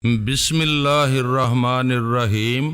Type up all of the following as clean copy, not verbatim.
بسم اللہ الرحمن الرحیم۔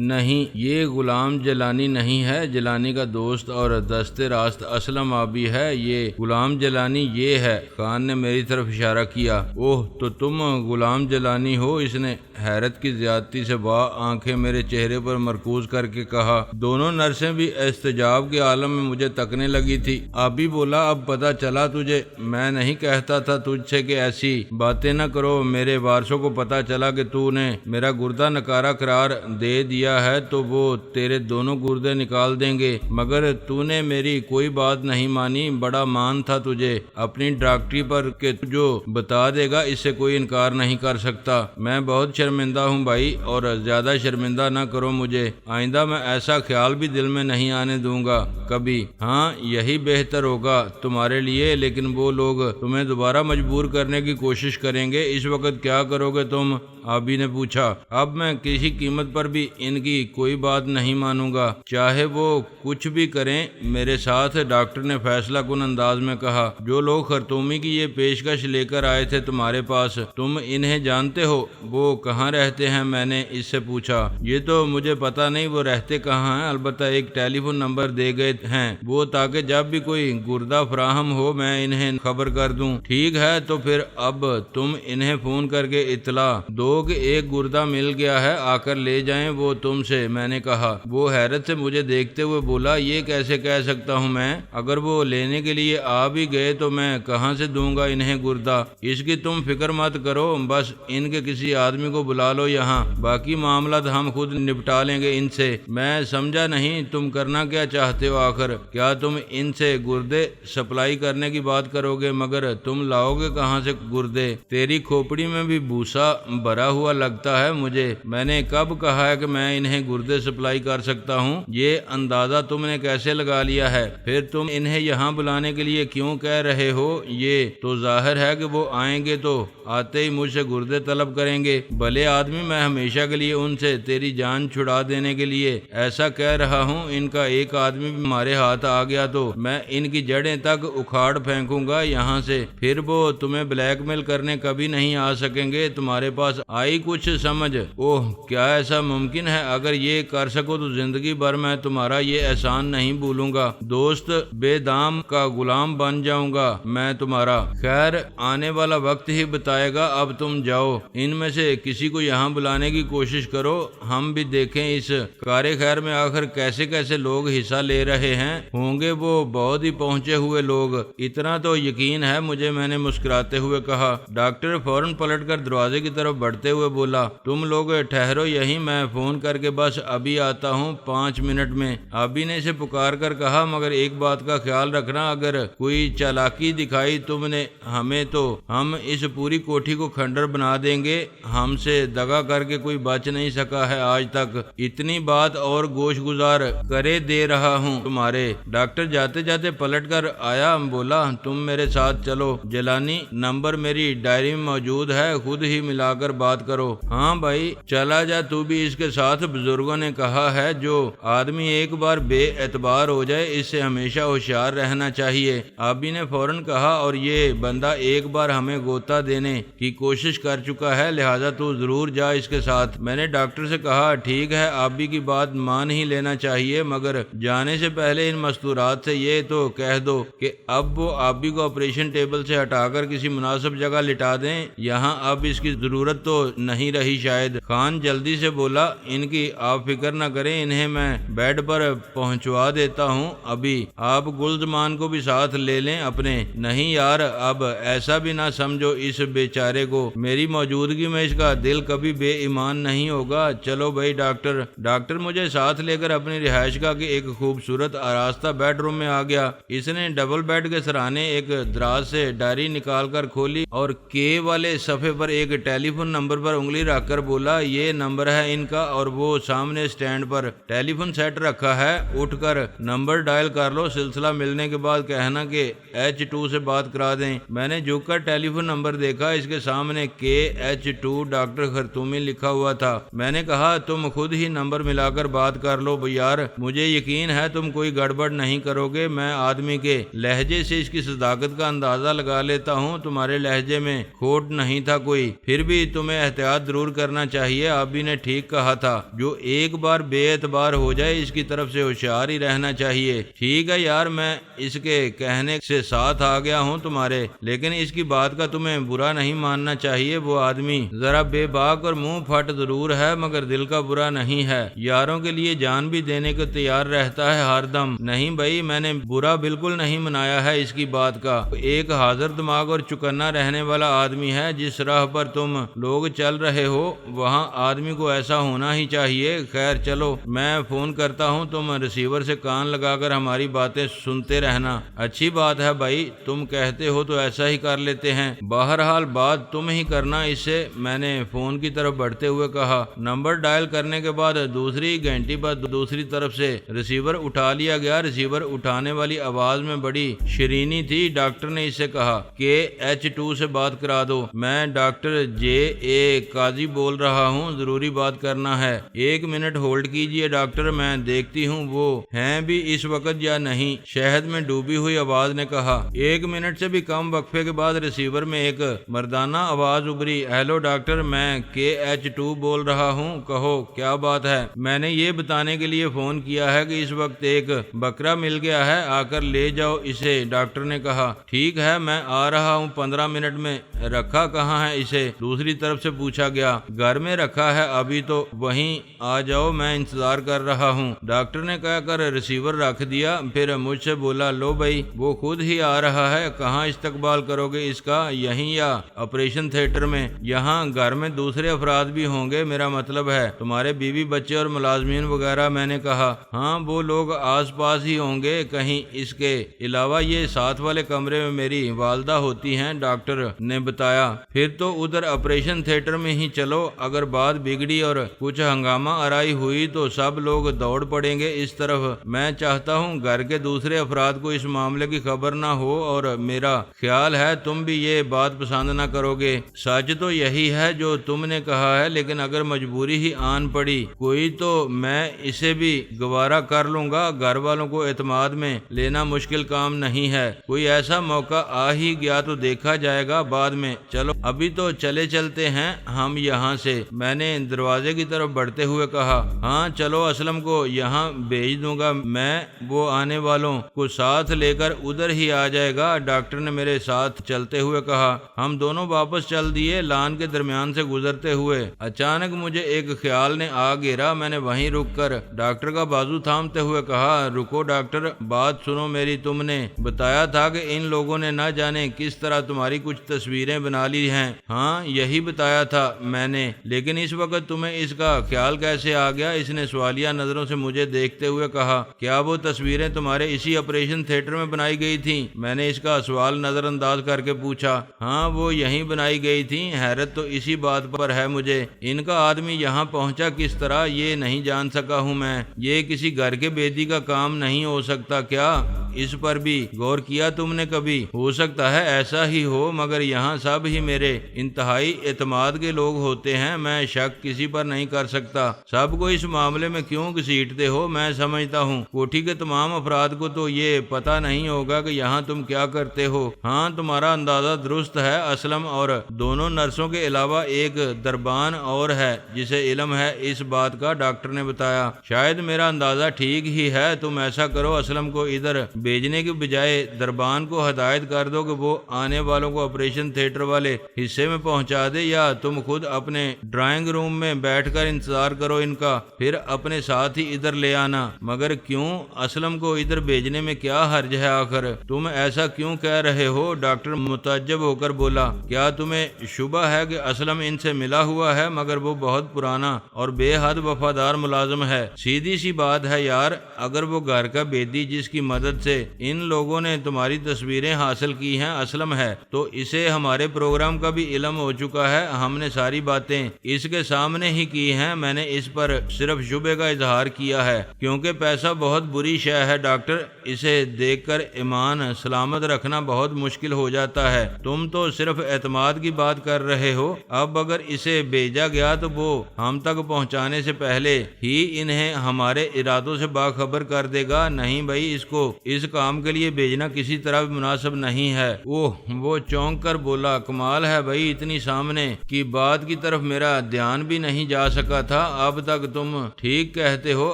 نہیں، یہ غلام جیلانی نہیں ہے، جیلانی کا دوست اور دست راست اسلم آبی ہے۔ یہ غلام جیلانی یہ ہے۔ خان نے میری طرف اشارہ کیا۔ اوہ، تو تم غلام جیلانی ہو؟ اس نے حیرت کی زیادتی سے آنکھیں میرے چہرے پر مرکوز کر کے کہا۔ دونوں نرسیں بھی استجاب کے عالم میں مجھے تکنے لگی تھی۔ آبی بولا، اب پتہ چلا تجھے؟ میں نہیں کہتا تھا تجھ سے کہ ایسی باتیں نہ کرو۔ میرے وارثوں کو پتہ چلا کہ تو نے میرا گردہ نکارہ قرار دے دیا ہے تو وہ تیرے دونوں گردے نکال دیں گے، مگر تو نے میری کوئی بات نہیں مانی۔ بڑا مان تھا تجھے اپنی ڈاکٹری پر کہ تو جو بتا دے گا اس سے کوئی انکار نہیں کر سکتا۔ میں بہت شرمندہ ہوں بھائی، اور زیادہ شرمندہ نہ کرو مجھے۔ آئندہ میں ایسا خیال بھی دل میں نہیں آنے دوں گا کبھی۔ ہاں، یہی بہتر ہوگا تمہارے لیے، لیکن وہ لوگ تمہیں دوبارہ مجبور کرنے کی کوشش کریں گے۔ اس وقت کیا کرو گے تم؟ آبی نے پوچھا۔ اب میں کسی قیمت پر بھی ان کی کوئی بات نہیں مانوں گا، چاہے وہ کچھ بھی کریں میرے ساتھ، ڈاکٹر نے فیصلہ کن انداز میں کہا۔ جو لوگ خرطومی کی یہ پیشکش لے کر آئے تھے تمہارے پاس، تم انہیں جانتے ہو؟ وہ کہاں رہتے ہیں؟ میں نے اس سے پوچھا۔ یہ تو مجھے پتا نہیں وہ رہتے کہاں ہیں، البتہ ایک ٹیلی فون نمبر دے گئے ہیں وہ، تاکہ جب بھی کوئی گردہ فراہم ہو میں انہیں خبر کر دوں۔ ٹھیک ہے، تو پھر اب تم انہیں فون کر کے اطلاع دو کہ ایک گردہ مل گیا ہے، آ کر لے جائیں وہ تم سے، میں نے کہا۔ وہ حیرت سے مجھے دیکھتے ہوئے بولا، یہ کیسے کہہ سکتا ہوں میں؟ اگر وہ لینے کے لیے آ بھی گئے تو میں کہاں سے دوں گا انہیں گردہ؟ اس کی تم فکر مت کرو، بس ان کے کسی آدمی کو بلا لو یہاں، باقی معاملات ہم خود نپٹا لیں گے ان سے۔ میں سمجھا نہیں، تم کرنا کیا چاہتے ہو آخر؟ کیا تم ان سے گردے سپلائی کرنے کی بات کرو گے؟ مگر تم لاؤ گے کہاں سے گردے؟ تیری کھوپڑی میں بھی بھوسا بھرا ہوا لگتا ہے مجھے۔ میں نے کب کہا ہے کہ میں انہیں گردے سپلائی کر سکتا ہوں؟ یہ اندازہ تم نے کیسے لگا لیا ہے؟ پھر تم انہیں یہاں بلانے کے لیے کیوں کہہ رہے ہو؟ یہ تو ظاہر ہے کہ وہ آئیں گے تو آتے ہی مجھ سے گردے طلب کریں گے۔ بھلے آدمی، میں ہمیشہ کے لیے ان سے تیری جان چھڑا دینے کے لیے ایسا کہہ رہا ہوں۔ ان کا ایک آدمی بھی ہمارے ہاتھ آ گیا تو میں ان کی جڑیں تک اکھاڑ پھینکوں گا یہاں سے، پھر وہ تمہیں بلیک میل کرنے کبھی نہیں آ سکیں گے۔ تمہارے پاس آئی کچھ سمجھ؟ اوہ، کیا ایسا ممکن ہے؟ اگر یہ کر سکو تو زندگی بھر میں تمہارا یہ احسان نہیں بھولوں گا۔ دوست بے دام کا غلام بن جاؤں گا میں تمہارا۔ خیر، آنے والا وقت ہی بتائے گا۔ اب تم جاؤ، ان میں سے کسی کو یہاں بلانے کی کوشش کرو، ہم بھی دیکھیں اس کار خیر میں آخر کیسے کیسے لوگ حصہ لے رہے ہیں۔ ہوں گے وہ بہت ہی پہنچے ہوئے لوگ، اتنا تو یقین ہے مجھے، میں نے مسکراتے ہوئے کہا۔ ڈاکٹر فوراً پلٹ کر دروازے کی طرف بڑھتے ہوئے بولا، تم لوگ ٹھہرو یہیں، میں فون کر کے بس ابھی آتا ہوں 5 منٹ میں۔ آبی نے اسے پکار کر کہا، مگر ایک بات کا خیال رکھنا، اگر کوئی چالاکی دکھائی تم نے ہمیں تو ہم اس پوری کوٹھی کو کھنڈر بنا دیں گے۔ ہم سے دغا کر کے کوئی بچ نہیں سکا ہے آج تک۔ اتنی بات اور گوش گزار کرے دے رہا ہوں تمہارے۔ ڈاکٹر جاتے جاتے پلٹ کر آیا، بولا، تم میرے ساتھ چلو، جیلانی نمبر میری ڈائری میں موجود ہے، خود ہی ملا کر بات کرو۔ ہاں بھائی، چلا جا تو بھی اس کے ساتھ۔ بزرگوں نے کہا ہے جو آدمی ایک بار بے اعتبار ہو جائے اس سے ہمیشہ ہوشیار رہنا چاہیے۔ آبی نے فوراً کہا، اور یہ بندہ ایک بار ہمیں غوطہ دینے کی کوشش کر چکا ہے، لہذا تو ضرور جا اس کے ساتھ۔ میں نے ڈاکٹر سے کہا، ٹھیک ہے، آبی کی بات مان ہی لینا چاہیے، مگر جانے سے پہلے ان مستورات سے یہ تو کہہ دو کہ اب وہ آبی کو آپریشن ٹیبل سے ہٹا کر کسی مناسب جگہ لٹا دیں، یہاں اب اس کی ضرورت تو نہیں رہی شاید۔ خان جلدی سے بولا، ان کی آپ فکر نہ کریں، انہیں میں بیڈ پر پہنچوا دیتا ہوں ابھی۔ آپ گلزمان کو بھی ساتھ لے لیں اپنے۔ نہیں یار، اب ایسا بھی نہ سمجھو اس بیچارے کو، میری موجودگی میں اس کا دل کبھی بے ایمان نہیں ہوگا۔ چلو بھائی ڈاکٹر۔ ڈاکٹر مجھے ساتھ لے کر اپنی رہائش گاہ کے ایک خوبصورت آراستہ بیڈ روم میں آ گیا۔ اس نے ڈبل بیڈ کے سرانے ایک دراز سے ڈائری نکال کر کھولی اور کے والے صفحے پر ایک ٹیلی فون نمبر نمبر پر انگلی رکھ کر بولا یہ نمبر ہے ان کا، اور وہ سامنے سٹینڈ پر ٹیلی فون سیٹ رکھا ہے، اٹھ کر نمبر ڈائل کر لو، سلسلہ ملنے کے بعد کہنا کہ H2 سے بات کرا دیں۔ میں نے جھک کر ٹیلی فون نمبر دیکھا، اس کے سامنے KH2 ڈاکٹر خرطومی لکھا ہوا تھا۔ میں نے کہا تم خود ہی نمبر ملا کر بات کر لو یار، مجھے یقین ہے تم کوئی گڑبڑ نہیں کرو گے، میں آدمی کے لہجے سے اس کی صداقت کا اندازہ لگا لیتا ہوں، تمہارے لہجے میں کھوٹ نہیں تھا کوئی، پھر بھی تمہیں احتیاط ضرور کرنا چاہیے، آبی نے ٹھیک کہا تھا، جو ایک بار بے اعتبار ہو جائے اس کی طرف سے ہوشیار ہی رہنا چاہیے۔ ٹھیک ہے یار، میں اس کے کہنے سے ساتھ آ گیا ہوں تمہارے، لیکن اس کی بات کا تمہیں برا نہیں ماننا چاہیے، وہ آدمی ذرا بے باک اور منہ پھٹ ضرور ہے مگر دل کا برا نہیں ہے، یاروں کے لیے جان بھی دینے کو تیار رہتا ہے ہر دم۔ نہیں بھائی، میں نے برا بالکل نہیں منایا ہے اس کی بات کا، ایک حاضر دماغ اور چکنا رہنے والا آدمی ہے، جس راہ پر تم لوگ چل رہے ہو وہاں آدمی کو ایسا ہونا ہی چاہیے۔ خیر چلو میں فون کرتا ہوں، تم ریسیور سے کان لگا کر ہماری باتیں سنتے رہنا۔ اچھی بات ہے بھائی، تم کہتے ہو تو ایسا ہی کر لیتے ہیں، بہرحال بات تم ہی کرنا اس سے، میں نے فون کی طرف بڑھتے ہوئے کہا۔ نمبر ڈائل کرنے کے بعد دوسری گھنٹی پر دوسری طرف سے ریسیور اٹھا لیا گیا، ریسیور اٹھانے والی آواز میں بڑی شرینی تھی۔ ڈاکٹر نے اس سے کہا کہ H2 سے بات کرا دو، میں ڈاکٹر JA قاضی بول رہا ہوں، ضروری بات کرنا ہے۔ 1 منٹ ہولڈ کیجئے ڈاکٹر، میں دیکھتی ہوں وہ ہیں بھی اس وقت یا نہیں، شہد میں ڈوبی ہوئی آواز نے کہا۔ 1 منٹ سے بھی کم وقفے کے بعد ریسیور میں ایک مردانہ آواز ابھری، ہیلو ڈاکٹر، میں KH2 بول رہا ہوں، کہو کیا بات ہے؟ میں نے یہ بتانے کے لیے فون کیا ہے کہ اس وقت ایک بکرا مل گیا ہے، آ کر لے جاؤ اسے، ڈاکٹر نے کہا۔ ٹھیک ہے میں آ رہا ہوں 15 منٹ میں۔ رکھا کہاں ہے اسے؟ دوسری طرف سے پوچھا گیا۔ گھر میں رکھا ہے، ابھی تو وہیں آ جاؤ، میں انتظار کر رہا ہوں، ڈاکٹر نے کہہ کر ریسیور رکھ دیا۔ پھر مجھ سے بولا لو بھائی وہ خود ہی آ رہا ہے، کہاں استقبال کرو گے اس کا، یہیں یا آپریشن تھیٹر میں؟ یہاں گھر میں دوسرے افراد بھی ہوں گے، میرا مطلب ہے تمہارے بیوی بچے اور ملازمین وغیرہ، میں نے کہا۔ ہاں وہ لوگ آس پاس ہی ہوں گے کہیں، اس کے علاوہ یہ ساتھ والے کمرے میں میری والدہ ہوتی ہیں، ڈاکٹر نے بتایا۔ پھر تو ادھر آپریشن تھیٹر میں ہی چلو، اگر بات بگڑی اور کچھ ہنگامہ آرائی ہوئی تو سب لوگ دوڑ پڑیں گے اس طرف، میں چاہتا ہوں گھر کے دوسرے افراد کو اس معاملے کی خبر نہ ہو، اور میرا خیال ہے تم بھی یہ بات پسند نہ کرو گے۔ سچ تو یہی ہے جو تم نے کہا ہے، لیکن اگر مجبوری ہی آن پڑی کوئی تو میں اسے بھی گوارا کر لوں گا، گھر والوں کو اعتماد میں لینا مشکل کام نہیں ہے، کوئی ایسا موقع آ ہی گیا تو دیکھا جائے گا بعد میں، چلو ابھی تو چلتے ہیں ہم یہاں سے، میں نے دروازے کی طرف بڑھتے ہوئے کہا۔ ہاں چلو، اسلم کو یہاں بھیج دوں گا میں، وہ آنے والوں کو ساتھ لے کر ادھر ہی آ جائے گا، ڈاکٹر نے میرے ساتھ چلتے ہوئے کہا۔ ہم دونوں واپس چل دیے، لان کے درمیان سے گزرتے ہوئے اچانک مجھے ایک خیال نے آ گھیرا، میں نے وہیں رک کر ڈاکٹر کا بازو تھامتے ہوئے کہا، رکو ڈاکٹر، بات سنو میری، تم نے بتایا تھا کہ ان لوگوں نے نہ جانے کس طرح تمہاری کچھ تصویریں بنا لی ہیں۔ ہاں یہی بتایا تھا میں نے، لیکن اس وقت تمہیں اس کا خیال کیسے آ گیا؟ اس نے سوالیہ نظروں سے مجھے دیکھتے ہوئے کہا۔ کیا وہ تصویریں تمہارے اسی آپریشن تھیٹر میں بنائی گئی تھیں؟ میں نے اس کا سوال نظر انداز کر کے پوچھا۔ ہاں وہ یہیں بنائی گئی تھیں، حیرت تو اسی بات پر ہے مجھے، ان کا آدمی یہاں پہنچا کس طرح یہ نہیں جان سکا ہوں میں، یہ کسی گھر کے بیدی کا کام نہیں ہو سکتا کیا؟ اس پر بھی غور کیا تم نے کبھی؟ ہو سکتا ہے ایسا ہی ہو، مگر یہاں سب ہی میرے انتہائی اعتماد کے لوگ ہوتے ہیں، میں شک کسی پر نہیں کر سکتا، سب کو اس معاملے میں کیوں گھسیٹتے ہو؟ میں سمجھتا ہوں کوٹھی کے تمام افراد کو تو یہ پتہ نہیں ہوگا کہ یہاں تم کیا کرتے ہو۔ ہاں تمہارا اندازہ درست ہے اسلم، اور دونوں نرسوں کے علاوہ ایک دربان اور ہے جسے علم ہے اس بات کا، ڈاکٹر نے بتایا۔ شاید میرا اندازہ ٹھیک ہی ہے، تم ایسا کرو، اسلم کو ادھر بھیجنے کے بجائے دربان کو ہدایت کر دو کہ وہ آنے والوں کو آپریشن تھیٹر والے حصے میں پہنچا دے، یا تم خود اپنے ڈرائنگ روم میں بیٹھ کر انتظار کرو ان کا، پھر اپنے ساتھ ہی ادھر لے آنا۔ مگر کیوں؟ اسلم کو ادھر بھیجنے میں کیا حرج ہے آخر؟ تم ایسا کیوں کہہ رہے ہو؟ ڈاکٹر متعجب ہو کر بولا۔ کیا تمہیں شبہ ہے کہ اسلم ان سے ملا ہوا ہے؟ مگر وہ بہت پرانا اور بے حد وفادار ملازم ہے، سیدھی سی بات ہے یار، اگر وہ گھر کا بیدی جس کی مدد سے ان لوگوں نے تمہاری تصویریں حاصل کی ہیں اسلم ہے، تو اسے ہمارے پروگرام کا بھی علم ہو چکا ہے، ہم نے ساری باتیں اس کے سامنے ہی کی ہیں، میں نے اس پر صرف شبے کا اظہار کیا ہے، کیونکہ پیسہ بہت بری شے ہے ڈاکٹر، اسے دیکھ کر ایمان سلامت رکھنا بہت مشکل ہو جاتا ہے۔ تم تو صرف اعتماد کی بات کر رہے ہو، اب اگر اسے بھیجا گیا تو وہ ہم تک پہنچانے سے پہلے ہی انہیں ہمارے ارادوں سے باخبر کر دے گا۔ نہیں بھائی، اس کو اس کام کے لیے بھیجنا کسی طرح بھی مناسب نہیں ہے۔ وہ چونک کر بولا، کمال ہے بھائی، اتنی سامنے کی بات کی طرف میرا دھیان بھی نہیں جا سکا تھا۔ اب تک تم ٹھیک کہتے ہو،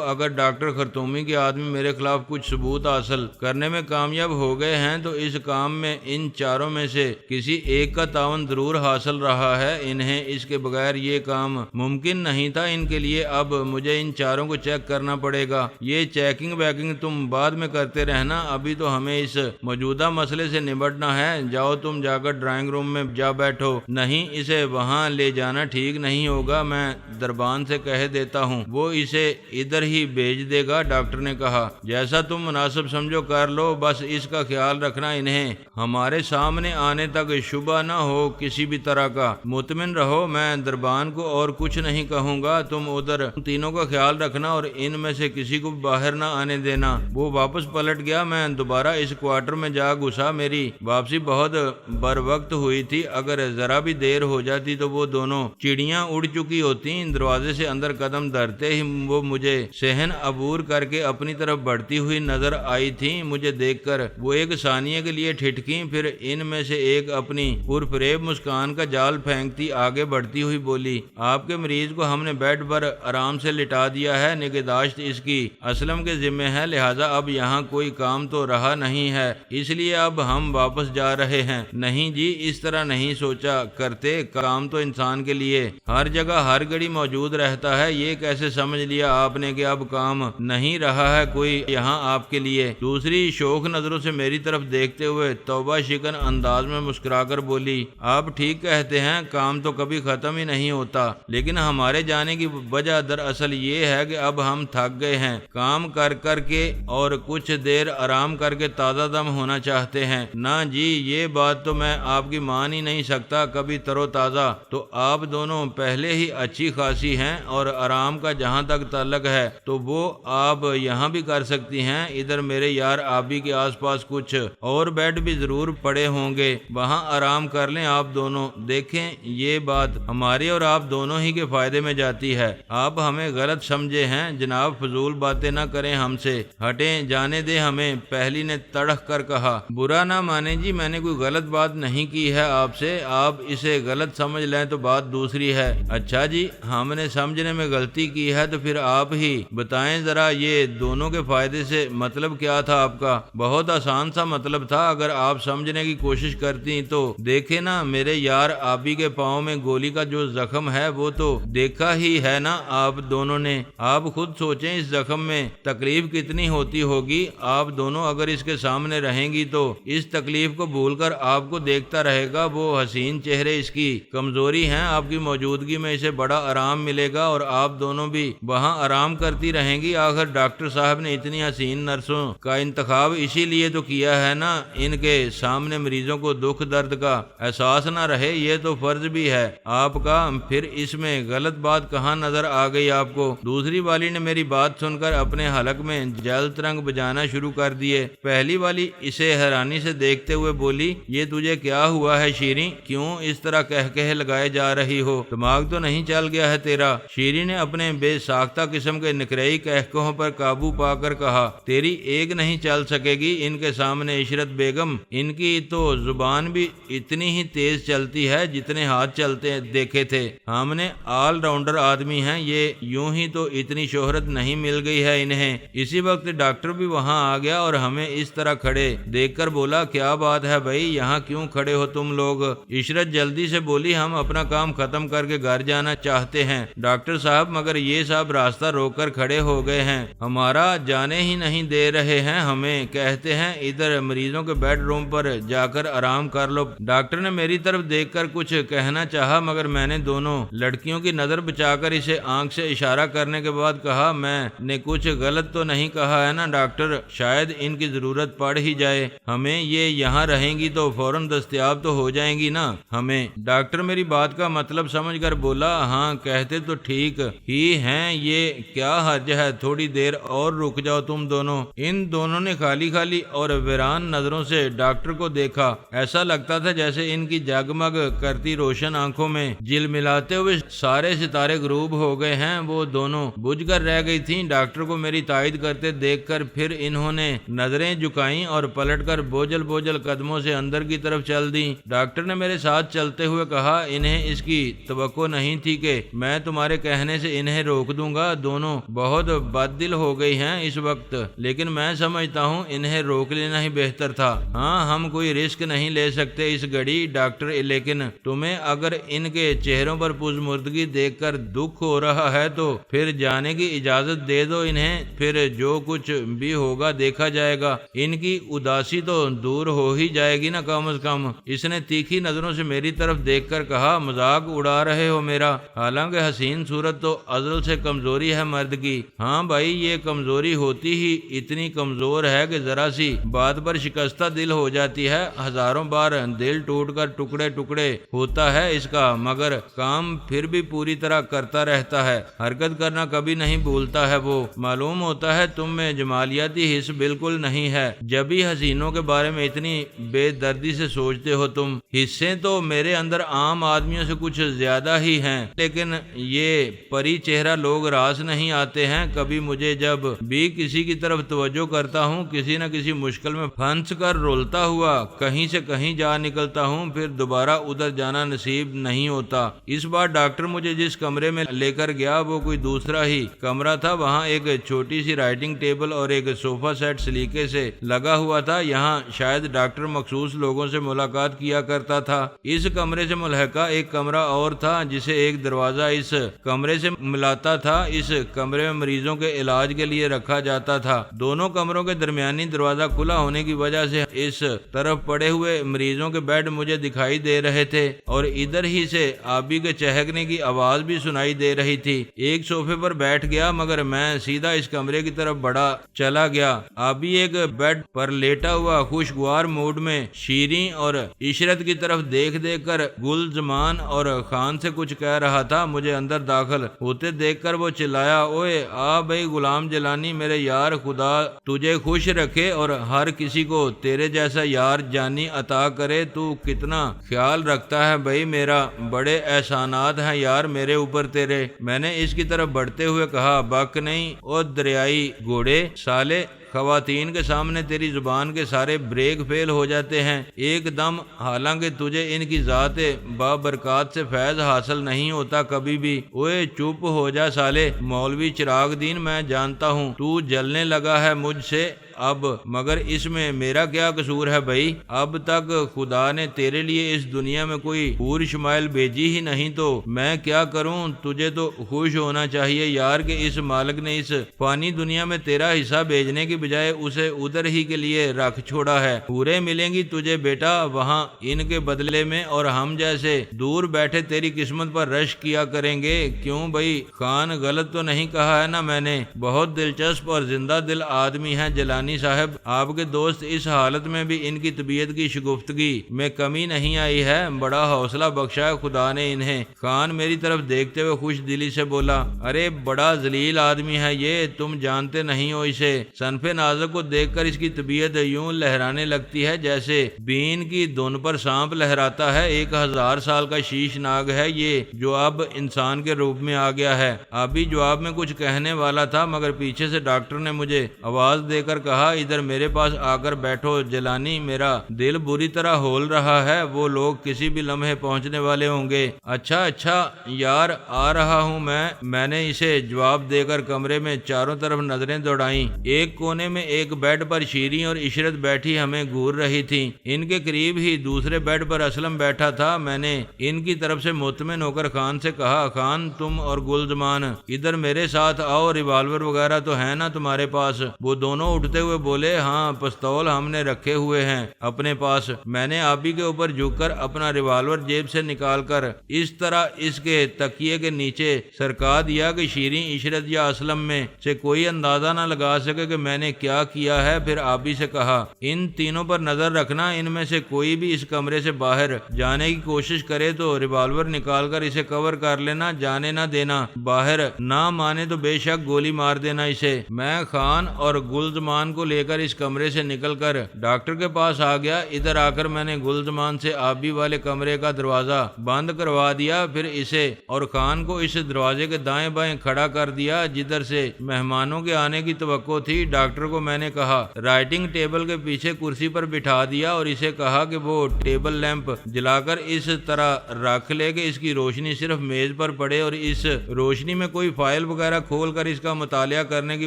اگر ڈاکٹر خرطومی کے آدمی میرے خلاف کچھ ثبوت حاصل کرنے میں کامیاب ہو گئے ہیں تو اس کام میں ان چاروں میں سے کسی ایک کا تعاون ضرور حاصل رہا ہے، انہیں اس کے بغیر یہ کام ممکن نہیں تھا ان کے لیے۔ اب مجھے ان چاروں کو چیک کرنا پڑے گا۔ یہ چیکنگ ویکنگ تم بعد میں کرتے رہنا، ابھی تو ہمیں اس موجودہ مسئلے سے نمٹنا ہے۔ جاؤ، تم جا کر ڈرائنگ روم میں جا بیٹھو۔ نہیں، اسے وہاں لے جانا ٹھیک نہیں ہوگا، میں دربان سے کہہ دیتا ہوں، وہ اسے ادھر ہی بھیج دے گا۔ ڈاکٹر نے کہا، جیسا تم مناسب سمجھو کر لو، بس اس کا خیال رکھنا انہیں ہمارے سامنے آنے تک شبہ نہ ہو کسی بھی طرح کا۔ مطمئن رہو، میں دربان کو اور کچھ نہیں کہوں گا، تم ادھر تینوں کا خیال رکھنا اور ان میں سے کسی کو باہر نہ آنے دینا۔ وہ واپس پلٹ گیا، میں دوبارہ اس کوارٹر میں جا گھسا۔ میری واپسی بہت بر وقت ہوئی تھی، اگر ذرا بھی دیر ہو جاتی تو وہ دونوں چڑیاں اڑ چکی ہوتی۔ دروازے سے اندر قدم دھرتے ہی وہ مجھے صحن عبور کر کے اپنی طرف بڑھتی ہوئی نظر آئی تھی۔ مجھے دیکھ کر وہ ایک ثانیے کے لیے ٹھٹکیں، پھر ان میں سے ایک اپنی پرفریب مسکان کا جال پھینکتی آگے بڑھتی ہوئی بولی، آپ کے مریض کو ہم نے بیڈ پر آرام سے لٹا دیا ہے، نگہداشت اس کی اسلم کے ذمہ ہے، لہذا اب یہاں کوئی کام تو رہا نہیں ہے، اس لیے اب ہم واپس جا رہے ہیں۔ نہیں جی، اس طرح نہیں سوچا کرتے، کام تو انسان کے لیے ہر جگہ ہر گھڑی موجود رہتا ہے۔ یہ کیسے سمجھ لیا آپ نے کہ اب کام نہیں رہا ہے کوئی یہاں آپ کے لیے؟ دوسری شوخ نظروں سے میری طرف دیکھتے ہوئے توبہ شکن انداز میں مسکرا کر بولی، آپ ٹھیک کہتے ہیں، کام تو کبھی ختم ہی نہیں ہوتا، لیکن ہمارے جانے کی وجہ دراصل یہ ہے کہ اب ہم تھک گئے ہیں کام کر کر کے اور کچھ دیر آرام کر کے تازہ دم ہونا چاہتے ہیں۔ نہ جی، یہ بات تو میں آپ کی مان ہی نہیں سکتا، کبھی ترو تازہ تو آپ دونوں پہلے ہی اچھی خاصی ہیں، اور آرام کا جہاں تک تعلق ہے تو وہ آپ یہاں بھی کر سکتی ہیں۔ ادھر میرے یار آبی کے آس پاس کچھ اور بیڈ بھی ضرور پڑے ہوں گے، وہاں آرام کر لیں آپ دونوں۔ دیکھیں، یہ بات ہماری اور آپ دونوں ہی کے فائدے میں جاتی ہے۔ آپ ہمیں غلط سمجھے ہیں جناب، فضول باتیں نہ کریں ہم سے، ہٹیں، جانے دیں ہمیں، پہلی نے تڑک کر کہا۔ برا نہ مانے جی، میں نے کوئی غلط بات نہیں کی ہے آپ سے، آپ اسے غلط سمجھ لیں تو بات دوسری ہے۔ اچھا جی، ہم نے سمجھنے میں غلطی کی ہے تو پھر آپ ہی بتائیں ذرا، یہ دونوں کے فائدے سے مطلب کیا تھا آپ کا؟ بہت آسان سا مطلب تھا، اگر آپ سمجھنے کی کوشش کرتی تو دیکھیں نا، میرے یار آبی کے پاؤں میں گولی کا جو زخم ہے وہ تو دیکھا ہی ہے نا آپ دونوں نے۔ آپ خود سوچیں اس زخم میں تکلیف کتنی ہوتی ہوگی۔ آپ دونوں اگر اس کے سامنے رہیں گی تو اس تکلیف کو بھول کر آپ کو دیکھتا رہے گا۔ وہ حسین چہرے اس کی کمزوری ہیں، آپ کی موجودگی میں اسے بڑا آرام ملے گا اور آپ دونوں بھی وہاں آرام کرتی رہیں گی۔ آخر ڈاکٹر صاحب نے اتنی حسین نرسوں کا انتخاب اسی لیے تو کیا ہے نا، ان کے سامنے مریضوں کو دکھ درد کا احساس نہ رہے، یہ تو فرض بھی ہے آپ کا۔ پھر اس میں غلط بات کہاں نظر آ گئی آپ کو؟ دوسری والی نے میری بات سن کر اپنے حلق میں جل ترنگ بجانا شروع کر دیے۔ پہلی والی اسے حیرانی سے دیکھتے ہوئے بولی، یہ تجھے کیا ہوا ہے شیریں؟ کیوں اس طرح کہہ لگائے جا رہی ہو؟ دماغ تو نہیں چل گیا ہے تیرا؟ شیریں نے اپنے بے ساختہ قسم کے نکرئی کہکہوں پر قابو پا کر کہا، تیری ایک نہیں چل سکے گی ان کے سامنے عشرت بیگم، ان کی تو زبان بھی اتنی ہی تیز چلتی ہے جتنے ہاتھ چلتے دیکھے تھے۔ ہم نے آل راؤنڈر آدمی ہیں، یہ یوں ہی تو اتنی شہرت نہیں مل گئی ہے انہیں۔ اسی وقت ڈاکٹر بھی وہاں آ گیا اور ہمیں اس طرح کھڑے دیکھ کر بولا، کیا بات ہے بھائی، یہاں کیوں کھڑے ہو تم لوگ؟ عشرت جلدی سے بولی، ہم اپنا کام ختم کر کے گھر جانا چاہتے ہیں ڈاکٹر صاحب، مگر یہ صاحب راستہ روک کر کھڑے ہو گئے ہیں، ہمارا جانے ہی نہیں دے رہے ہیں، ہمیں کہتے ہیں ادھر مریضوں کے بیڈ روم پر جا کر آرام کر لو۔ ڈاکٹر نے میری طرف دیکھ کر کچھ کہنا چاہا، مگر میں نے دونوں لڑکیوں کی نظر بچا کر اسے آنکھ سے اشارہ کرنے کے بعد کہا، میں نے کچھ غلط تو نہیں کہا ہے نا ڈاکٹر؟ شاید ان کی ضرورت پڑ ہی جائے ہمیں، یہ یہاں رہیں گی تو فوراً دستیاب تو ہو جائیں گی نا ہمیں۔ ڈاکٹر میری بات کا مطلب سمجھ کر بولا، ہاں کہتے تو ٹھیک ہی ہیں، یہ کیا حرج ہے، تھوڑی دیر اور رک جاؤ تم دونوں۔ ان دونوں نے خالی خالی اور ویران نظروں سے ڈاکٹر کو دیکھا، ایسا لگتا تھا جیسے ان کی جگمگ کرتی روشن آنکھوں میں جل ملاتے ہوئے سارے ستارے غروب ہو گئے ہیں، وہ دونوں بجھ کر رہ گئی تھیں۔ ڈاکٹر کو میری تائید کرتے دیکھ کر پھر انہوں نے نظریں جھکائیں اور پلٹ کر بوجھل بوجھل قدموں سے اندر کی طرف چل دیں۔ ڈاکٹر نے میرے ساتھ چلتے ہوئے کہا، انہیں اس کی توقع نہیں تھی کہ میں تمہارے کہنے سے انہیں روک دوں گا، دونوں بہت بد دل ہو گئی ہیں اس وقت، لیکن میں سمجھتا ہوں انہیں روک لینا ہی بہتر تھا۔ ہاں ہم کوئی رسک نہیں لے سکتے اس گھڑی ڈاکٹر، لیکن تمہیں اگر ان کے چہروں پر پزمردگی دیکھ کر دکھ ہو رہا ہے تو پھر جانے کی اجازت دے دو انہیں، پھر جو کچھ بھی ہوگا دیکھا جائے گا، ان کی اداسی تو دور ہو ہی جائے گی نا کم از کم۔ اس نے تیکھی نظروں سے میری طرف دیکھ کر کہا، مذاق اڑا رہے ہو میرا؟ حالانکہ حسین صورت تو ازل سے کمزوری ہے مرد کی۔ ہاں بھائی، یہ کمزوری ہوتی ہی اتنی کمزور ہے کہ ذرا سی بات پر شکستہ دل ہو جاتی ہے، ہزاروں بار دل ٹوٹ کر ٹکڑے ٹکڑے ہوتا ہے اس کا، مگر کام پھر بھی پوری طرح کرتا رہتا ہے، حرکت کرنا کبھی نہیں بھولتا ہے وہ۔ معلوم ہوتا ہے تم میں جمالیاتی حص بالکل نہیں ہے، جبھی حسینوں کے بارے میں اتنی بے دردی سے سوچتے ہو تم۔ حصے تو میرے اندر عام آدمیوں سے کچھ زیادہ ہی ہیں، لیکن یہ پری چہرہ لوگ راس نہیں آتے ہیں۔ کبھی مجھے جب بھی کسی کی طرف توجہ کرتا ہوں، کسی نہ کسی مشکل میں پھنس کر رولتا ہوا کہیں سے کہیں جا نکلتا ہوں، پھر دوبارہ ادھر جانا نصیب نہیں ہوتا۔ اس بار ڈاکٹر مجھے جس کمرے میں لے کر گیا وہ کوئی دوسرا ہی کمرہ تھا۔ وہاں ایک چھوٹی سی رائٹنگ ٹیبل اور ایک صوفہ سیٹ سلیقے سے لگا ہوا تھا، یہاں شاید ڈاکٹر مخصوص لوگوں سے ملاقات کیا کرتا تھا۔ اس کمرے سے ملحقہ ایک کمرہ اور تھا جسے ایک دروازہ اس کمرے سے ملاتا تھا، اس کمرے میں مریضوں کے علاج کے لیے رکھا جاتا تھا۔ دونوں کمروں کے درمیانی دروازہ کھلا ہونے کی وجہ سے اس طرف پڑے ہوئے مریضوں کے بیڈ مجھے دکھائی دے رہے تھے اور ادھر ہی سے آبی کے چہکنے کی آواز بھی سنائی دے رہی تھی۔ ایک صوفے پر بیٹھ گیا مگر میں سیدھا اس کمرے کی طرف بڑھا چلا گیا۔ آبی ایک بیڈ پر لیٹا ہوا خوشگوار موڈ میں شیریں اور عشرت کی طرف دیکھ دیکھ کر گل زمان اور خان سے کچھ کہہ رہا تھا۔ مجھے اندر داخل ہوتے دیکھ کر وہ چلایا، اوئے آ بھائی غلام جیلانی میرے یار، خدا تجھے خوش رکھے اور ہر کسی کو تیرے جیسا یار جانی عطا کرے، تو کتنا خیال رکھتا ہے بھائی میرا، بڑے احسانات ہیں یار میرے اوپر تیرے۔ میں نے اس کی طرف بڑھتے ہوئے کہا، بک نہیں او دریائی گھوڑے سالے، خواتین کے سامنے تیری زبان کے سارے بریک فیل ہو جاتے ہیں ایک دم، حالانکہ تجھے ان کی ذات بابرکات سے فیض حاصل نہیں ہوتا کبھی بھی۔ اوئے چپ ہو جا سالے، مولوی چراغ دین میں جانتا ہوں تو جلنے لگا ہے مجھ سے اب، مگر اس میں میرا کیا قصور ہے بھائی؟ اب تک خدا نے تیرے لیے اس دنیا میں کوئی حور شمائل بھیجی ہی نہیں تو میں کیا کروں؟ تجھے تو خوش ہونا چاہیے یار کہ اس مالک نے اس فانی دنیا میں تیرا حصہ بھیجنے کی بجائے اسے ادھر ہی کے لیے رکھ چھوڑا ہے۔ حوریں ملیں گی تجھے بیٹا وہاں ان کے بدلے میں، اور ہم جیسے دور بیٹھے تیری قسمت پر رش کیا کریں گے۔ کیوں بھائی خان، غلط تو نہیں کہا ہے نا میں نے؟ بہت دلچسپ اور زندہ دل آدمی ہے جیلانی صاحب آپ کے دوست، اس حالت میں بھی ان کی طبیعت کی شگفتگی میں کمی نہیں آئی ہے، بڑا حوصلہ بخشا ہے خدا نے انہیں۔ خان میری طرف دیکھتے ہوئے خوش دلی سے بولا، ارے بڑا ذلیل آدمی ہے یہ، تم جانتے نہیں ہو اسے۔ صنف نازک کو دیکھ کر اس کی طبیعت یوں لہرانے لگتی ہے جیسے بین کی دھن پر سانپ لہراتا ہے۔ 1000 سال کا شیش ناگ ہے یہ جو اب انسان کے روپ میں آ گیا ہے۔ ابھی جواب میں کچھ کہنے والا تھا مگر پیچھے سے ڈاکٹر نے مجھے آواز دے کر کہا، ادھر میرے پاس آ کر بیٹھو جیلانی، میرا دل بری طرح ہول رہا ہے، وہ لوگ کسی بھی لمحے پہنچنے والے ہوں گے۔ اچھا یار آ رہا ہوں میں نے اسے جواب دے کر کمرے میں چاروں طرف نظریں دوڑائیں۔ ایک کونے میں ایک بیڈ پر شیریں اور عشرت بیٹھی ہمیں گھور رہی تھیں، ان کے قریب ہی دوسرے بیڈ پر اسلم بیٹھا تھا۔ میں نے ان کی طرف سے مطمئن ہو کر خان سے کہا، خان تم اور گلزمان ادھر میرے ساتھ آؤ، ریوالور وغیرہ تو ہے نا تمہارے پاس؟ وہ دونوں اٹھتے ہوئے بولے ہاں پستول ہم نے رکھے ہوئے ہیں اپنے پاس۔ میں نے آبی کے اوپر جھک کر اپنا ریوالور جیب سے نکال کر اس طرح اس کے تکیے کے نیچے سرکا دیا کہ شیریں عشرت یا اسلم میں سے کوئی اندازہ نہ لگا سکے کہ میں نے کیا کیا ہے۔ پھر آبی سے کہا ان تینوں پر نظر رکھنا، ان میں سے کوئی بھی اس کمرے سے باہر جانے کی کوشش کرے تو ریوالور نکال کر اسے کور کر لینا، جانے نہ دینا، باہر نہ مانے تو بے شک گولی مار دینا اسے۔ میں خان اور گلزمان کو لے کر اس کمرے سے نکل کر ڈاکٹر کے پاس آ گیا۔ ادھر آ کر میں نے گلزمان سے آبی والے کمرے کا دروازہ بند کروا دیا، پھر اسے اور خان کو اس دروازے کے دائیں بائیں کھڑا کر دیا جدھر سے مہمانوں کے آنے کی توقع تھی۔ ڈاکٹر کو میں نے کہا رائٹنگ ٹیبل کے پیچھے کرسی پر بٹھا دیا اور اسے کہا کہ وہ ٹیبل لیمپ جلا کر اس طرح رکھ لے کہ اس کی روشنی صرف میز پر پڑے اور اس روشنی میں کوئی فائل وغیرہ کھول کر اس کا مطالعہ کرنے کی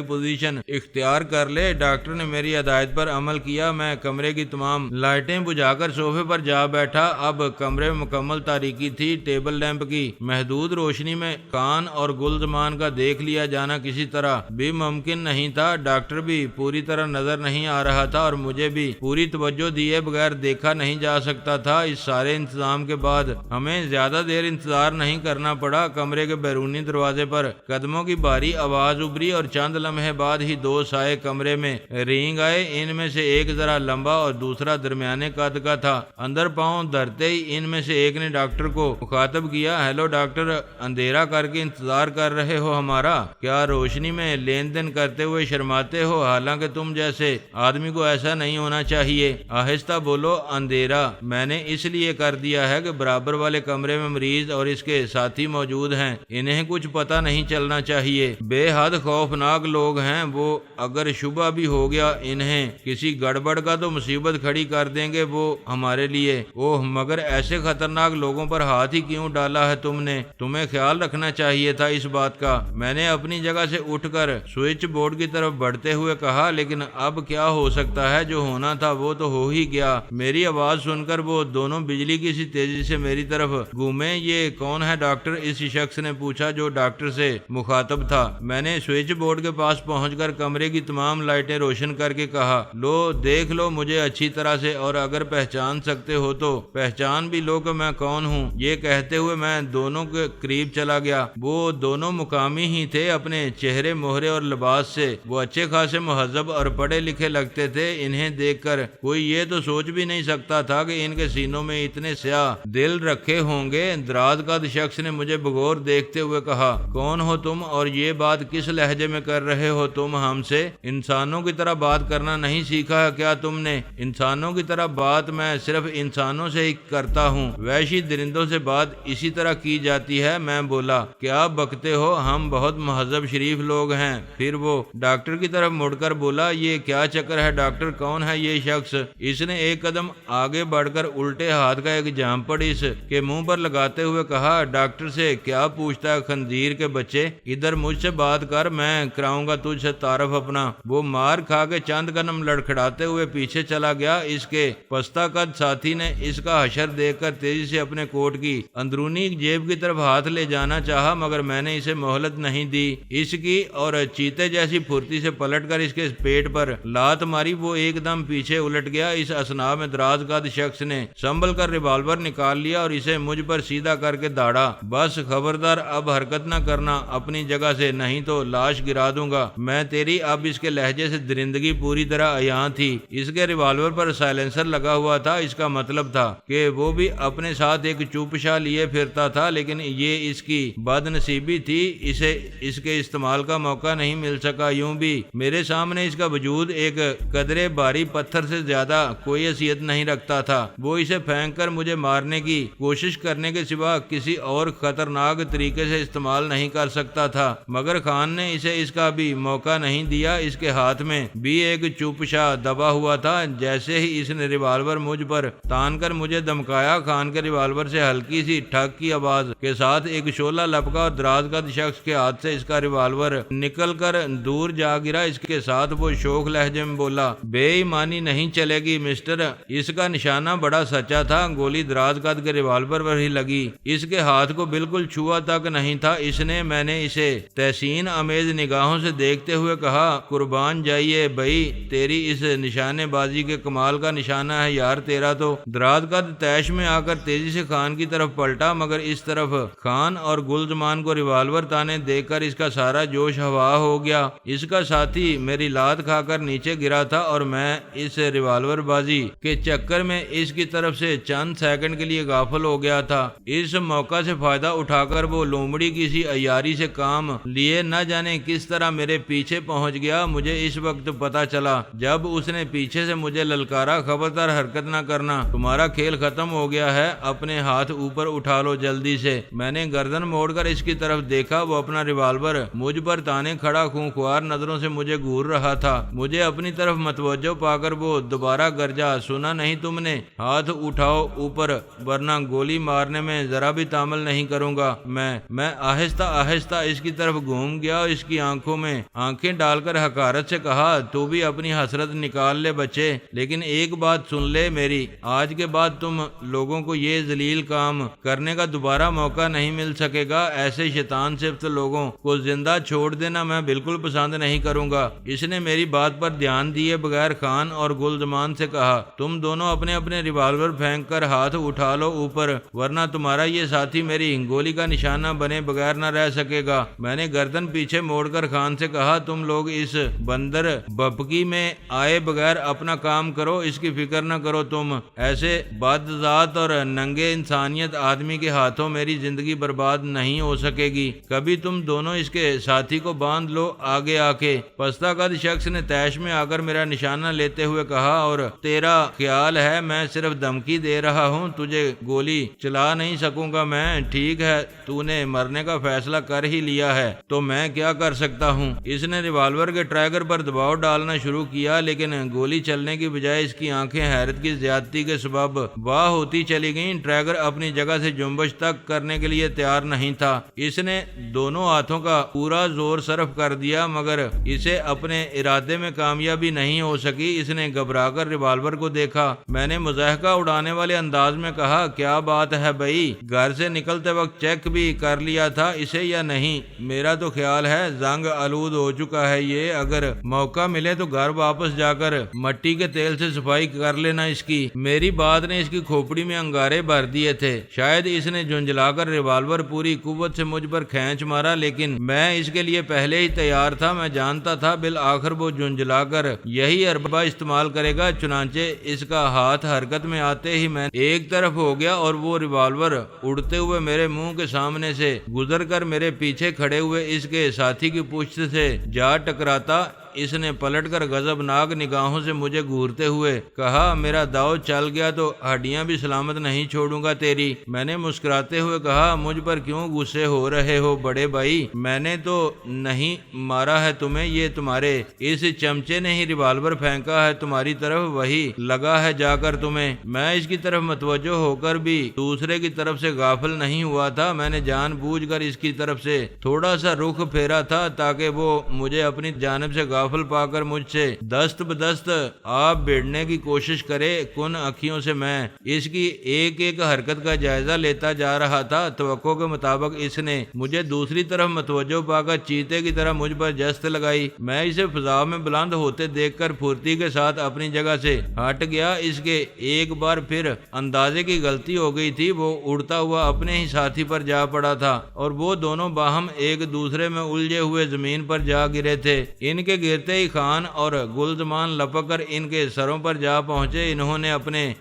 پوزیشن اختیار کر لے۔ ڈاکٹر نے میری ہدایت پر عمل کیا۔ میں کمرے کی تمام لائٹیں بجھا کر صوفے پر جا بیٹھا۔ اب کمرے میں مکمل تاریکی تھی۔ ٹیبل لیمپ کی محدود روشنی میں خان اور گلزمان کا دیکھ لیا جانا کسی طرح بھی ممکن نہیں تھا۔ ڈاکٹر بھی پوری طرح نظر نہیں آ رہا تھا اور مجھے بھی پوری توجہ دیے بغیر دیکھا نہیں جا سکتا تھا۔ اس سارے انتظام کے بعد ہمیں زیادہ دیر انتظار نہیں کرنا پڑا۔ کمرے کے بیرونی دروازے پر قدموں کی بھاری آواز ابھری اور چند لمحے بعد ہی دو سائے کمرے میں رینگ آئے۔ ان میں سے ایک ذرا لمبا اور دوسرا درمیانے قد کا تھا۔ اندر پاؤں دھرتے ہی ان میں سے ایک نے ڈاکٹر کو مخاطب کیا، ہیلو ڈاکٹر، اندھیرا کر کے انتظار کر رہے ہو ہمارا؟ کیا روشنی میں لین دین کرتے ہوئے شرماتے ہو؟ حالانکہ تم جیسے آدمی کو ایسا نہیں ہونا چاہیے۔ آہستہ بولو۔ اندھیرا میں نے اس لیے کر دیا ہے کہ برابر والے کمرے میں مریض اور اس کے ساتھی موجود ہیں، انہیں کچھ پتہ نہیں چلنا چاہیے۔ بے حد خوفناک لوگ ہیں وہ، اگر شبہ بھی ہو گیا انہیں کسی گڑبڑ کا تو مصیبت کھڑی کر دیں گے وہ ہمارے لیے۔ اوہ مگر ایسے خطرناک لوگوں پر ہاتھ ہی کیوں ڈالا ہے تم نے؟ تمہیں خیال رکھنا چاہیے تھا اس بات کا۔ میں نے اپنی جگہ سے اٹھ کر سوئچ بورڈ کی طرف بڑھتے ہوئے کہا، لیکن اب کیا ہو سکتا ہے؟ جو ہونا تھا وہ تو ہو ہی گیا۔ میری آواز سن کر وہ دونوں بجلی کی سی تیزی سے میری طرف گھومے۔ یہ کون ہے ڈاکٹر؟ اس شخص نے پوچھا جو ڈاکٹر سے مخاطب تھا۔ میں نے سوئچ بورڈ کے پاس پہنچ کر کمرے کی تمام لائٹیں روشن کر کے کہا، لو دیکھ لو مجھے اچھی طرح سے، اور اگر پہچان سکتے ہو تو پہچان بھی لو کہ میں کون ہوں۔ یہ کہتے ہوئے میں دونوں کے قریب چلا گیا۔ وہ دونوں مقامی ہی تھے۔ اپنے چہرے مہرے اور لباس سے وہ اچھے خاصے مہذب اور پڑھے لکھے لگتے تھے۔ انہیں دیکھ کر کوئی یہ تو سوچ بھی نہیں سکتا تھا کہ ان کے سینوں میں اتنے سیاہ دل رکھے ہوں گے۔ دراز قد شخص نے مجھے بغور دیکھتے ہوئے کہا، کون ہو تم اور یہ بات کس لہجے میں کر رہے ہو تم ہم سے؟ انسانوں کی طرح بات کرنا نہیں سیکھا ہے کیا تم نے؟ انسانوں کی طرح بات میں صرف انسانوں سے ہی کرتا ہوں، وحشی درندوں سے بات اسی طرح کی جاتی ہے۔ میں بولا، کیا بکتے ہو؟ ہم بہت مہذب شریف لوگ ہیں۔ پھر وہ ڈاکٹر کی طرف مڑ کر بولا، یہ کیا چکر ہے ڈاکٹر؟ کون ہے یہ شخص؟ اس نے ایک قدم آگے بڑھ کر الٹے ہاتھ کا ایک جامپڑ اس کے منہ پر لگاتے ہوئے کہا، ڈاکٹر سے کیا پوچھتا ہے خنزیر کے بچے؟ ادھر مجھ سے بات کر، میں کراؤں گا تجھ سے تعارف اپنا۔ وہ مار کھا کے چند قدم لڑکھڑاتے ہوئے پیچھے چلا گیا۔ اس کے پستہ قد ساتھی نے اس کا حشر دیکھ کر تیزی سے اپنے کوٹ کی اندرونی جیب کی طرف ہاتھ لے جانا چاہا، مگر میں نے اسے مہلت نہیں دی۔ اس کی اور چیتے جیسی پھرتی سے پلٹ کر اس کے پیٹ پر لات ماری۔ وہ ایک دم پیچھے الٹ گیا۔ اس اثناء میں دراز قد شخص نے سنبھل کر ریوالور نکال لیا اور اسے مجھ پر سیدھا کر کے داڑا، بس خبردار اب حرکت نہ کرنا اپنی جگہ سے، نہیں تو لاش گرا دوں گا میں تیری۔ اب اس کے لہجے سے درندگی پوری طرح عیاں تھی۔ اس کے ریوالور پر سائلنسر لگا ہوا تھا۔ اس کا مطلب تھا کہ وہ بھی اپنے ساتھ ایک چوپشا لیے پھرتا تھا، لیکن یہ اس کی بد نصیبی تھی، اسے اس کے استعمال کا موقع نہیں مل سکا۔ یوں بھی میرے سامنے اس کا وجود ایک قدرے بھاری پتھر سے زیادہ کوئی حیثیت نہیں رکھتا تھا۔ وہ اسے پھینک کر مجھے مارنے کی کوشش کرنے کے سوا کسی اور خطرناک طریقے سے استعمال نہیں کر سکتا تھا، مگر خان نے اسے اس کا بھی موقع نہیں دیا۔ اس کے ہاتھ میں بھی ایک چوپشا دبا ہوا تھا۔ جیسے ہی اس نے ریوالور مجھ پر تان کر مجھے دمکایا، خان کے ریوالور سے ہلکی سی ٹھک کی آواز کے ساتھ ایک شعلہ لپکا اور دراز قد شخص کے ہاتھ سے اس کا ریوالور نکل کر دور جا گرا۔ اس کے ساتھ وہ شوخ لہجے میں بولا، بے ایمانی نہیں چلے گی مسٹر۔ اس کا نشانہ بڑا سچا تھا، گولی دراز قد کے ریوالور پر ہی لگی، اس کے ہاتھ کو بالکل چھوا تک نہیں تھا۔ میں نے اسے تحسین آمیز نگاہوں سے دیکھتے ہوئے کہا، قربان جائیے چاہیے بھائی، تیری اس نشانے بازی کے کمال کا نشانہ ہے یار تیرا تو۔ دراز قد تیش میں آ کر تیزی سے خان کی طرف پلٹا، مگر اس طرف خان اور گلزمان کو ریوالور تانے دیکھ کر اس کا سارا جوش ہوا ہو گیا۔ اس کا ساتھی میری لات کھا کر نیچے گرا تھا اور میں اس ریوالور بازی کے چکر میں اس کی طرف سے چند سیکنڈ کے لیے غافل ہو گیا تھا۔ اس موقع سے فائدہ اٹھا کر وہ لومڑی کسی عیاری سے کام لیے نہ جانے کس طرح میرے پیچھے پہنچ گیا۔ مجھے اس وقت پتا چلا جب اس نے پیچھے سے مجھے للکارا، خبردار حرکت نہ کرنا، تمہارا کھیل ختم ہو گیا ہے، اپنے ہاتھ اوپر اٹھا لو جلدی سے۔ میں نے گردن موڑ کر اس کی طرف دیکھا، وہ اپنا ریوالور مجھ پر تانے کھڑا خونخوار نظروں سے مجھے گھور رہا تھا۔ مجھے اپنی طرف متوجہ پا کر وہ دوبارہ گرجا، سنا نہیں تم نے؟ ہاتھ اٹھاؤ اوپر ورنہ گولی مارنے میں ذرا بھی تامل نہیں کروں گا۔ میں آہستہ آہستہ اس کی طرف گھوم گیا اور اس کی آنکھوں میں آنکھیں ڈال کر حقارت سے کہا، تو بھی اپنی حسرت نکال لے بچے، لیکن ایک بات سن لے میری، آج کے بعد تم لوگوں کو یہ ذلیل کام کرنے کا دوبارہ موقع نہیں مل سکے گا۔ ایسے شیطان صفت لوگوں کو زندہ چھوڑ دینا میں بالکل پسند نہیں کروں گا۔ اس نے میری بات پر دھیان دیے بغیر خان اور گلزمان سے کہا، تم دونوں اپنے اپنے ریوالور پھینک کر ہاتھ اٹھا لو اوپر، ورنہ تمہارا یہ ساتھی میری گولی کا نشانہ بنے بغیر نہ رہ سکے گا۔ میں نے گردن پیچھے موڑ کر خان سے کہا، تم لوگ اس بندر بپکی میں آئے بغیر اپنا کام کرو، اس کی فکر نہ کرو۔ تم ایسے بد ذات اور ننگے انسانیت آدمی کے ہاتھوں میری زندگی برباد نہیں ہو سکے گی۔ کبھی تم دونوں اس کے ساتھی کو باندھ لو آگے آ کے۔ پستہ قد شخص نے تیش میں آ کر میرا نشانہ لیتے ہوئے کہا، اور تیرا خیال ہے میں صرف دھمکی دے رہا ہوں، تجھے گولی چلا نہیں سکوں گا میں؟ ٹھیک ہے، تو نے مرنے کا فیصلہ کر ہی لیا ہے تو میں کیا کر سکتا ہوں؟ اس نے ریوالور کے ٹریگر پر دباؤ ڈالنا شروع کیا، لیکن گولی چلنے کی بجائے اس کی آنکھیں حیرت کی زیادتی کے سبب واہ ہوتی چلی گئیں۔ ٹریگر اپنی جگہ سے جنبش تک کرنے کے لیے تیار نہیں تھا۔ اس نے دونوں ہاتھوں کا پورا زور صرف کر دیا، مگر اسے اپنے ارادے میں کامیابی نہیں ہو سکی۔ اس نے گھبرا کر ریوالور کو دیکھا۔ میں نے مضحکہ اڑانے والے انداز میں کہا، کیا بات ہے بھائی، گھر سے نکلتے وقت چیک بھی کر لیا تھا اسے یا نہیں؟ میرا تو خیال ہے زنگ آلود ہو چکا ہے یہ، اگر موقع ملے تو گھر واپس جا کر مٹی کے تیل سے صفائی کر لینا اس کی۔ میری بات نے اس کی کھوپڑی میں انگارے بھر دیے تھے۔ شاید اس نے جھنجھلا کر ریوالور پوری قوت سے مجھ پر کھینچ مارا، لیکن میں اس کے لیے پہلے ہی تیار تھا۔ میں جانتا تھا بالآخر وہ جھنجھلا کر یہی حربہ استعمال کرے گا، چنانچہ اس کا ہاتھ حرکت میں آتے ہی میں ایک طرف ہو گیا اور وہ ریوالور اڑتے ہوئے میرے منہ کے سامنے سے گزر کر میرے پیچھے کھڑے ہوئے اس کے ساتھی کی پشت سے جا ٹکراتا۔ اس نے پلٹ کر غضبناک نگاہوں سے مجھے گھورتے ہوئے کہا، میرا داؤ چل گیا تو ہڈیاں بھی سلامت نہیں چھوڑوں گا تیری۔ میں نے مسکراتے ہوئے کہا، مجھ پر کیوں غصے ہو رہے ہو بڑے بھائی؟ میں نے تو نہیں مارا ہے تمہیں، یہ تمہارے اس چمچے نے ہی ریوالور پھینکا ہے تمہاری طرف، وہی لگا ہے جا کر تمہیں۔ میں اس کی طرف متوجہ ہو کر بھی دوسرے کی طرف سے غافل نہیں ہوا تھا۔ میں نے جان بوجھ کر اس کی طرف سے تھوڑا سا رخ پھیرا تھا تاکہ وہ مجھے اپنی جانب سے غافل پا کر مجھ سے دست بدست آپ بیڑنے کی کوشش کرے۔ کن اکھیوں سے میں اس کی ایک ایک حرکت کا جائزہ لیتا جا رہا تھا۔ توقع کے مطابق اس نے مجھے دوسری طرف متوجہ پا کر چیتے کی طرح مجھ پر جست لگائی۔ میں اسے فضا میں بلند ہوتے دیکھ کر پھرتی کے ساتھ اپنی جگہ سے ہٹ گیا۔ اس کے ایک بار پھر اندازے کی غلطی ہو گئی تھی، وہ اڑتا ہوا اپنے ہی ساتھی پر جا پڑا تھا اور وہ دونوں باہم ایک دوسرے میں الجھے ہوئے زمین پر جا گرے تھے۔ ان کے گرتے ہی خان اور گلزمان لپک کر ان کے سروں پر جا پہنچے۔ انہوں نے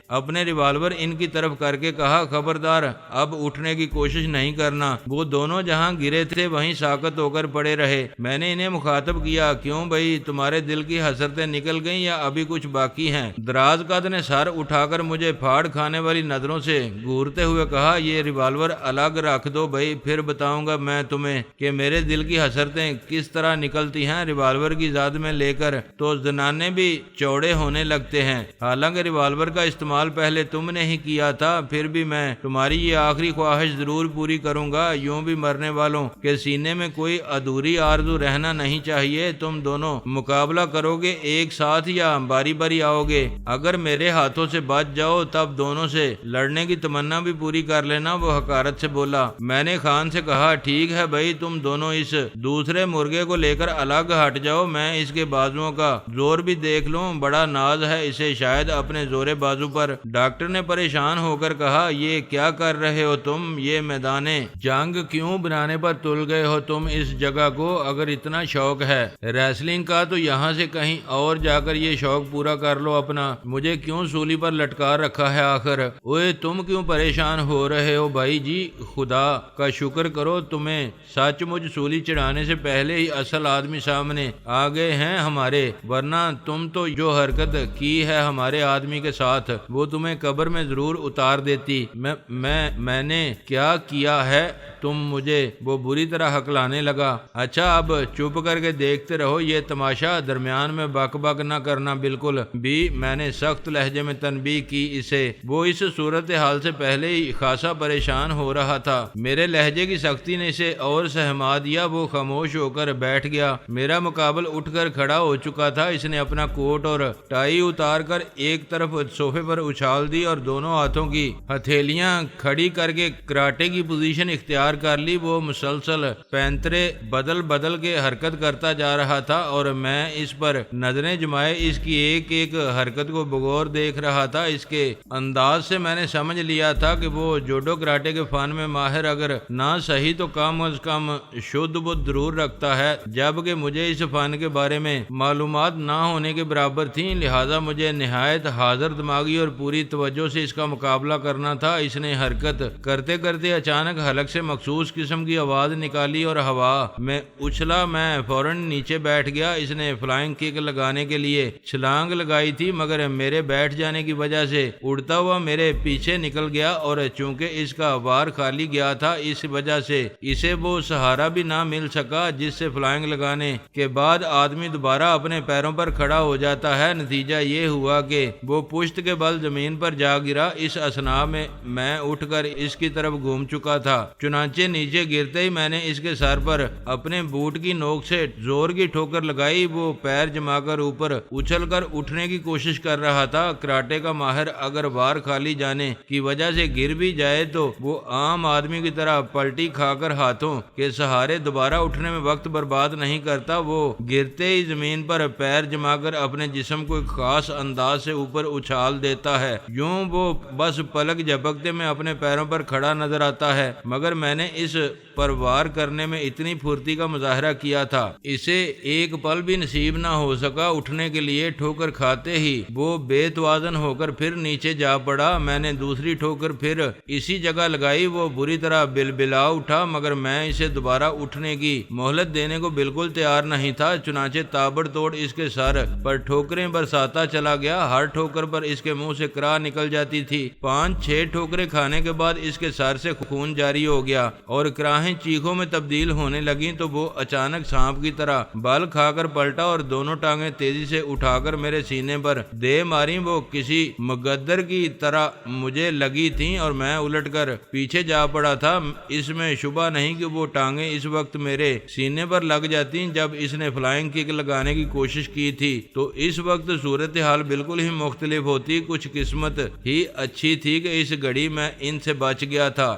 اپنے ریوالور ان کی طرف کر کے کہا، خبردار اب اٹھنے کی کوشش نہیں کرنا۔ وہ دونوں جہاں گرے تھے وہیں ساکت ہو کر پڑے رہے۔ میں نے انہیں مخاطب کیا، کیوں بھائی، تمہارے دل کی حسرتیں نکل گئیں یا ابھی کچھ باقی ہیں؟ دراز قد نے سر اٹھا کر مجھے پھاڑ کھانے والی نظروں سے گھورتے ہوئے کہا، یہ ریوالور الگ رکھ دو بھائی، پھر بتاؤں گا میں تمہیں کہ میرے دل کی حسرتیں کس طرح نکلتی ہیں۔ ریوالور کی ذات میں لے کر تو زنانے بھی چوڑے ہونے لگتے ہیں، حالانکہ ریوالور کا استعمال پہلے تم نے ہی کیا تھا، پھر بھی میں تمہاری یہ آخری خواہش ضرور پوری کروں گا۔ یوں بھی مرنے والوں کے سینے میں کوئی ادھوری آرزو رہنا نہیں چاہیے۔ تم دونوں مقابلہ کرو گے ایک ساتھ یا باری باری آؤ گے؟ اگر میرے ہاتھوں سے بچ جاؤ تب دونوں سے لڑنے کی تمنا بھی پوری کر لینا، وہ حقارت سے بولا۔ میں نے خان سے کہا، ٹھیک ہے بھائی، تم دونوں اس دوسرے مرغے کو لے کر الگ ہٹ جاؤ، میں میں اس کے بازوؤں کا زور بھی دیکھ لوں، بڑا ناز ہے اسے شاید اپنے زور بازو پر۔ ڈاکٹر نے پریشان ہو کر کہا، یہ کیا کر رہے ہو تم؟ یہ میدان جنگ کیوں بنانے پر تل گئے ہو تم اس جگہ کو؟ اگر اتنا شوق ہے ریسلنگ کا تو یہاں سے کہیں اور جا کر یہ شوق پورا کر لو اپنا، مجھے کیوں سولی پر لٹکا رکھا ہے آخر؟ اوئے تم کیوں پریشان ہو رہے ہو بھائی جی؟ خدا کا شکر کرو تمہیں سچ مجھ سولی چڑھانے سے پہلے ہی اصل آدمی سامنے آ گئے ہیں ہمارے، ورنہ تم تو جو حرکت کی ہے ہمارے آدمی کے ساتھ وہ تمہیں قبر میں ضرور اتار دیتی۔ میں نے کیا کیا ہے؟ تم مجھے وہ بری طرح ہکلانے لگا۔ اچھا اب چپ کر کے دیکھتے رہو یہ تماشا، درمیان میں بک بک نہ کرنا بالکل بھی۔ میں نے سخت لہجے میں تنبیہ کی اسے، وہ اس صورتحال سے پہلے ہی خاصا پریشان ہو رہا تھا۔ میرے لہجے کی سختی نے اسے اور سہما دیا، وہ خاموش ہو کر بیٹھ گیا۔ میرا مقابل اٹھ کر کھڑا ہو چکا تھا، اس نے اپنا کوٹ اور ٹائی اتار کر ایک طرف صوفے پر اچھال دی اور دونوں ہاتھوں کی ہتھیلیاں کھڑی کر کے کراٹے کی پوزیشن اختیار کر لی۔ وہ مسلسل پینترے بدل کے حرکت کرتا جا رہا تھا اور میں اس پر نظریں جمائے اس کی ایک ایک حرکت کو بغور دیکھ رہا تھا۔ اس کے انداز سے میں نے سمجھ لیا تھا کہ وہ جوڈو کراٹے کے فن میں ماہر اگر نہ صحیح تو کم از کم شدھ بدھ ضرور رکھتا ہے، جبکہ مجھے اس فن کے بارے میں معلومات نہ ہونے کے برابر تھیں، لہذا مجھے نہایت حاضر دماغی اور پوری توجہ سے اس کا مقابلہ کرنا تھا۔ اس نے حرکت کرتے کرتے اچانک حلق سے مخصوص قسم کی آواز نکالی اور ہوا میں اچھلا۔ میں فوراً نیچے بیٹھ گیا۔ اس نے فلائنگ کک لگانے کے لیے چھلانگ لگائی تھی مگر میرے بیٹھ جانے کی وجہ سے اڑتا ہوا میرے پیچھے نکل گیا اور چونکہ اس کا وار خالی گیا تھا اس وجہ سے اسے وہ سہارا بھی نہ مل سکا جس سے فلائنگ لگانے کے بعد آدمی دوبارہ اپنے پیروں پر کھڑا ہو جاتا ہے۔ نتیجہ یہ ہوا کہ وہ پشت کے بل زمین پر جا گرا۔ اس اثناء میں اٹھ کر اس کی طرف گھوم چکا تھا، چنانچہ نیچے گرتے ہی میں نے اس کے سر پر اپنے بوٹ کی نوک سے زور کی ٹھوکر لگائی۔ وہ پیر جما کر اوپر اچھل کر اٹھنے کی کوشش کر رہا تھا۔ کراٹے کا ماہر اگر وار خالی جانے کی وجہ سے گر بھی جائے تو وہ عام آدمی کی طرح پلٹی کھا کر ہاتھوں کے سہارے دوبارہ اٹھنے میں وقت برباد نہیں کرتا۔ وہ گرتے ہی زمین پر پیر جما کر اپنے جسم کو ایک خاص انداز سے اوپر اچھال دیتا ہے، یوں وہ بس پلک جھپکتے میں اپنے پیروں پر کھڑا نظر آتا ہے، مگر میں نے اس پر وار کرنے میں اتنی پھرتی کا مظاہرہ کیا تھا اسے ایک پل بھی نصیب نہ ہو سکا۔ اٹھنے کے لیے ٹھوکر کھاتے ہی وہ بے توازن ہو کر پھر نیچے جا پڑا۔ میں نے دوسری ٹھوکر پھر اسی جگہ لگائی۔ وہ بری طرح بلبلا اٹھا مگر میں اسے دوبارہ اٹھنے کی مہلت دینے کو بالکل تیار نہیں تھا، چنانچہ تابڑ توڑ اس کے سر پر ٹھوکریں برساتا چلا گیا۔ ہر ٹھوکر پر اس کے منہ سے کراہ نکل جاتی تھی۔ 5-6 ٹھوکریں کھانے کے بعد اس کے سر سے خون جاری ہو گیا اور کراہیں چیخوں میں تبدیل ہونے لگیں تو وہ اچانک سانپ کی طرح بل کھا کر پلٹا اور دونوں ٹانگیں تیزی سے اٹھا کر میرے سینے پر دے ماری۔ وہ کسی مگدر کی طرح مجھے لگی تھیں اور میں الٹ کر پیچھے جا پڑا تھا۔ اس میں شبہ نہیں کہ وہ ٹانگیں اس وقت میرے سینے پر لگ جاتی جب اس نے فلائنگ کک لگانے کی کوشش کی تھی تو اس وقت صورتحال بالکل ہی مختلف ہوتی۔ کچھ قسمت ہی اچھی تھی کہ اس گھڑی میں ان سے بچ گیا تھا۔